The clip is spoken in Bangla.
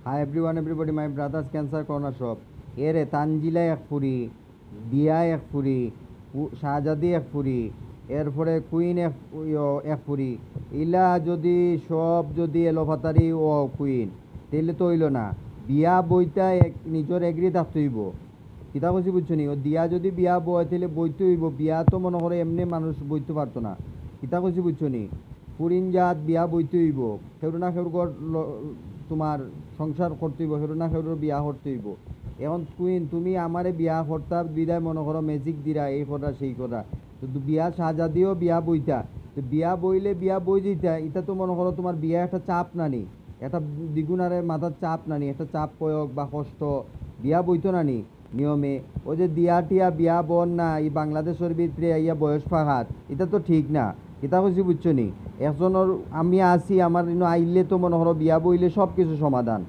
Hi everyone, everybody, my brothers Cancer Corner Shop. এরে তানজিলা এক ফুরি, দিয়া এক ফুরি, শাহজাদি এক ফুরি, এরপরে কুইন এক ফুরি। ইলা যদি সব যদি এলোফাতারি ও কুইন তাইলে তো হইল না। বিয়া বইটা এক নিজের এগ্রি থাকতে হইব। কিতা কইছি বুঝছো নি? ও দিয়া যদি বিয়া বয় তাহলে বইতে হইব। বিয়া তো মনে করে এমনি মানুষ বইতে পারতো না। কিতা কইছি বুঝছো নি? ফুরিন জাত বিয়া বইতে হইব। সেউর না সেউর তোমার সংসার করতে হইব, সেউর না সেউর বিয়া করতে হইব। এখন কুইন তুমি আমারে বিয়া করতা বিদায় মনে করো ম্যাজিক দিরা এই করা সেই করা। তো বিয়া সাজাদিও বিয়া বইতা। তো বিয়া বইলে বিয়া বই দিতা, এটা তো মনে করো তোমার বিয়া একটা চাপ নানি, একটা দ্বিগুণারে মাথার চাপ নানি, একটা চাপ প্রয়োগ বা কষ্ট বিয়া বইতো নানি নিয়মে। ওই যে দিয়া টিয়া বিয়া বন না এই বাংলাদেশের ভিতরে ইয়া বয়স ফাঘাত, এটা তো ঠিক না। এটা কইছি বুঝছো নি? একজনের আমি আসি আমার আইলে তো মনে করো বিয়া বইলে সব কিছু সমাধান।